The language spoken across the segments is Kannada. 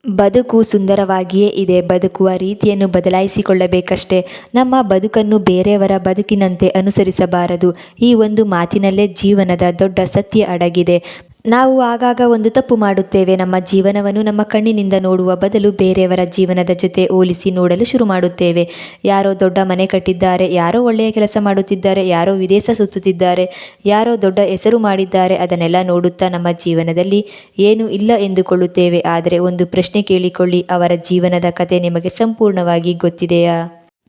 ಬದುಕು ಸುಂದರವಾಗಿಯೇ ಇದೆ. ಬದುಕುವ ರೀತಿಯನ್ನು ಬದಲಾಯಿಸಿಕೊಳ್ಳಬೇಕಷ್ಟೆ. ನಮ್ಮ ಬದುಕನ್ನು ಬೇರೆಯವರ ಬದುಕಿನಂತೆ ಅನುಸರಿಸಬಾರದು. ಈ ಒಂದು ಮಾತಿನಲ್ಲೇ ಜೀವನದ ದೊಡ್ಡ ಸತ್ಯ ಅಡಗಿದೆ. ನಾವು ಆಗಾಗ ಒಂದು ತಪ್ಪು ಮಾಡುತ್ತೇವೆ. ನಮ್ಮ ಜೀವನವನ್ನು ನಮ್ಮ ಕಣ್ಣಿನಿಂದ ನೋಡುವ ಬದಲು ಬೇರೆಯವರ ಜೀವನದ ಜೊತೆ ಹೋಲಿಸಿ ನೋಡಲು ಶುರು ಮಾಡುತ್ತೇವೆ. ಯಾರೋ ದೊಡ್ಡ ಮನೆ ಕಟ್ಟಿದ್ದಾರೆ, ಯಾರೋ ಒಳ್ಳೆಯ ಕೆಲಸ ಮಾಡುತ್ತಿದ್ದಾರೆ, ಯಾರೋ ವಿದೇಶ ಸುತ್ತುತ್ತಿದ್ದಾರೆ, ಯಾರೋ ದೊಡ್ಡ ಹೆಸರು ಮಾಡಿದ್ದಾರೆ. ಅದನ್ನೆಲ್ಲ ನೋಡುತ್ತಾ ನಮ್ಮ ಜೀವನದಲ್ಲಿ ಏನೂ ಇಲ್ಲ ಎಂದುಕೊಳ್ಳುತ್ತೇವೆ. ಆದರೆ ಒಂದು ಪ್ರಶ್ನೆ ಕೇಳಿಕೊಳ್ಳಿ, ಅವರ ಜೀವನದ ಕತೆ ನಿಮಗೆ ಸಂಪೂರ್ಣವಾಗಿ ಗೊತ್ತಿದೆಯಾ?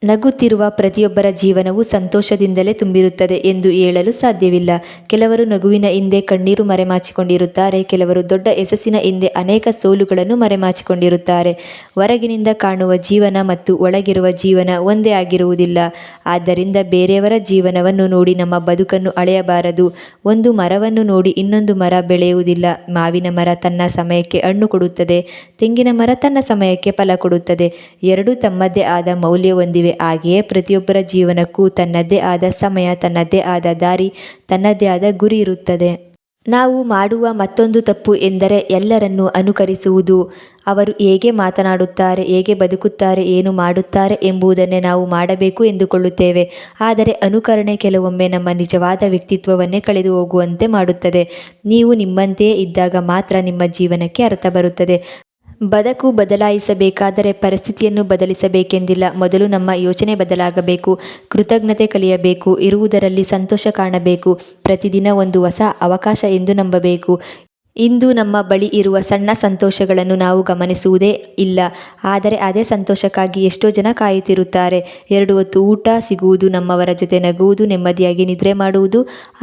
ನಗುತ್ತಿರುವ ಪ್ರತಿಯೊಬ್ಬರ ಜೀವನವು ಸಂತೋಷದಿಂದಲೇ ತುಂಬಿರುತ್ತದೆ ಎಂದು ಹೇಳಲು ಸಾಧ್ಯವಿಲ್ಲ. ಕೆಲವರು ನಗುವಿನ ಹಿಂದೆ ಕಣ್ಣೀರು ಮರೆಮಾಚಿಕೊಂಡಿರುತ್ತಾರೆ. ಕೆಲವರು ದೊಡ್ಡ ಯಶಸ್ಸಿನ ಹಿಂದೆ ಅನೇಕ ಸೋಲುಗಳನ್ನು ಮರೆಮಾಚಿಕೊಂಡಿರುತ್ತಾರೆ. ಹೊರಗಿನಿಂದ ಕಾಣುವ ಜೀವನ ಮತ್ತು ಒಳಗಿರುವ ಜೀವನ ಒಂದೇ ಆಗಿರುವುದಿಲ್ಲ. ಆದ್ದರಿಂದ ಬೇರೆಯವರ ಜೀವನವನ್ನು ನೋಡಿ ನಮ್ಮ ಬದುಕನ್ನು ಅಳೆಯಬಾರದು. ಒಂದು ಮರವನ್ನು ನೋಡಿ ಇನ್ನೊಂದು ಮರ ಬೆಳೆಯುವುದಿಲ್ಲ. ಮಾವಿನ ಮರ ತನ್ನ ಸಮಯಕ್ಕೆ ಹಣ್ಣು ಕೊಡುತ್ತದೆ, ತೆಂಗಿನ ಮರ ತನ್ನ ಸಮಯಕ್ಕೆ ಫಲ ಕೊಡುತ್ತದೆ. ಎರಡೂ ತಮ್ಮದೇ ಆದ ಮೌಲ್ಯ ಹೊಂದಿವೆ. ಹಾಗೆಯೇ ಪ್ರತಿಯೊಬ್ಬರ ಜೀವನಕ್ಕೂ ತನ್ನದೇ ಆದ ಸಮಯ, ತನ್ನದೇ ಆದ ದಾರಿ, ತನ್ನದೇ ಆದ ಗುರಿ ಇರುತ್ತದೆ. ನಾವು ಮಾಡುವ ಮತ್ತೊಂದು ತಪ್ಪು ಎಂದರೆ ಎಲ್ಲರನ್ನೂ ಅನುಕರಿಸುವುದು. ಅವರು ಹೇಗೆ ಮಾತನಾಡುತ್ತಾರೆ, ಹೇಗೆ ಬದುಕುತ್ತಾರೆ, ಏನು ಮಾಡುತ್ತಾರೆ ಎಂಬುದನ್ನೇ ನಾವು ಮಾಡಬೇಕು ಎಂದುಕೊಳ್ಳುತ್ತೇವೆ. ಆದರೆ ಅನುಕರಣೆ ಕೆಲವೊಮ್ಮೆ ನಮ್ಮ ನಿಜವಾದ ವ್ಯಕ್ತಿತ್ವವನ್ನೇ ಕಳೆದು ಹೋಗುವಂತೆ ಮಾಡುತ್ತದೆ. ನೀವು ನಿಮ್ಮಂತೆಯೇ ಇದ್ದಾಗ ಮಾತ್ರ ನಿಮ್ಮ ಜೀವನಕ್ಕೆ ಅರ್ಥ ಬರುತ್ತದೆ. ಬದುಕು ಬದಲಾಯಿಸಬೇಕಾದರೆ ಪರಿಸ್ಥಿತಿಯನ್ನು ಬದಲಿಸಬೇಕೆಂದಿಲ್ಲ. ಮೊದಲು ನಮ್ಮ ಯೋಚನೆ ಬದಲಾಗಬೇಕು. ಕೃತಜ್ಞತೆ ಕಲಿಯಬೇಕು. ಇರುವುದರಲ್ಲಿ ಸಂತೋಷ ಕಾಣಬೇಕು. ಪ್ರತಿದಿನ ಒಂದು ಹೊಸ ಅವಕಾಶ ಎಂದು ನಂಬಬೇಕು. ಇಂದು ನಮ್ಮ ಬಳಿ ಇರುವ ಸಣ್ಣ ಸಂತೋಷಗಳನ್ನು ನಾವು ಗಮನಿಸುವುದೇ ಇಲ್ಲ. ಆದರೆ ಅದೇ ಸಂತೋಷಕ್ಕಾಗಿ ಎಷ್ಟೋ ಜನ ಕಾಯುತ್ತಿರುತ್ತಾರೆ. 2 ಹೊತ್ತು ಊಟ ಸಿಗುವುದು, ನಮ್ಮವರ ಜೊತೆ ನಗುವುದು, ನೆಮ್ಮದಿಯಾಗಿ ನಿದ್ರೆ ಮಾಡುವುದು,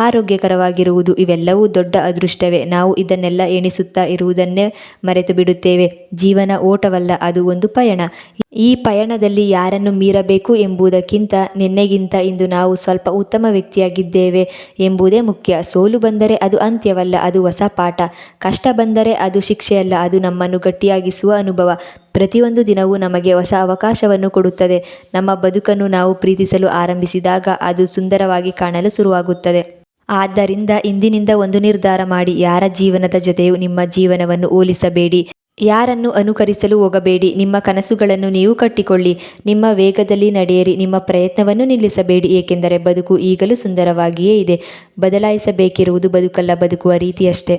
ಆರೋಗ್ಯಕರವಾಗಿರುವುದು ಇವೆಲ್ಲವೂ ದೊಡ್ಡ ಅದೃಷ್ಟವೇ. ನಾವು ಇದನ್ನೆಲ್ಲ ಎಣಿಸುತ್ತಾ ಇರುವುದನ್ನೇ ಮರೆತು ಬಿಡುತ್ತೇವೆ. ಜೀವನ ಓಟವಲ್ಲ, ಅದು ಒಂದು ಪಯಣ. ಈ ಪಯಣದಲ್ಲಿ ಯಾರನ್ನು ಮೀರಬೇಕು ಎಂಬುದಕ್ಕಿಂತ ನಿನ್ನೆಗಿಂತ ಇಂದು ನಾವು ಸ್ವಲ್ಪ ಉತ್ತಮ ವ್ಯಕ್ತಿಯಾಗಿದ್ದೇವೆ ಎಂಬುದೇ ಮುಖ್ಯ. ಸೋಲು ಬಂದರೆ ಅದು ಅಂತ್ಯವಲ್ಲ, ಅದು ಹೊಸ ಪಾಠ. ಕಷ್ಟ ಬಂದರೆ ಅದು ಶಿಕ್ಷೆಯಲ್ಲ, ಅದು ನಮ್ಮನ್ನು ಗಟ್ಟಿಯಾಗಿಸುವ ಅನುಭವ. ಪ್ರತಿಯೊಂದು ದಿನವೂ ನಮಗೆ ಹೊಸ ಅವಕಾಶವನ್ನು ಕೊಡುತ್ತದೆ. ನಮ್ಮ ಬದುಕನ್ನು ನಾವು ಪ್ರೀತಿಸಲು ಆರಂಭಿಸಿದಾಗ ಅದು ಸುಂದರವಾಗಿ ಕಾಣಲು ಶುರುವಾಗುತ್ತದೆ. ಆದ್ದರಿಂದ ಇಂದಿನಿಂದ ಒಂದು ನಿರ್ಧಾರ ಮಾಡಿ. ಯಾರ ಜೀವನದ ಜೊತೆಯೂ ನಿಮ್ಮ ಜೀವನವನ್ನು ಹೋಲಿಸಬೇಡಿ. ಯಾರನ್ನು ಅನುಕರಿಸಲು ಹೋಗಬೇಡಿ. ನಿಮ್ಮ ಕನಸುಗಳನ್ನು ನೀವು ಕಟ್ಟಿಕೊಳ್ಳಿ. ನಿಮ್ಮ ವೇಗದಲ್ಲಿ ನಡೆಯಿರಿ. ನಿಮ್ಮ ಪ್ರಯತ್ನವನ್ನು ನಿಲ್ಲಿಸಬೇಡಿ. ಏಕೆಂದರೆ ಬದುಕು ಈಗಲೂ ಸುಂದರವಾಗಿಯೇ ಇದೆ. ಬದಲಾಯಿಸಬೇಕಿರುವುದು ಬದುಕಲ್ಲ, ಬದುಕುವ ರೀತಿಯಷ್ಟೇ.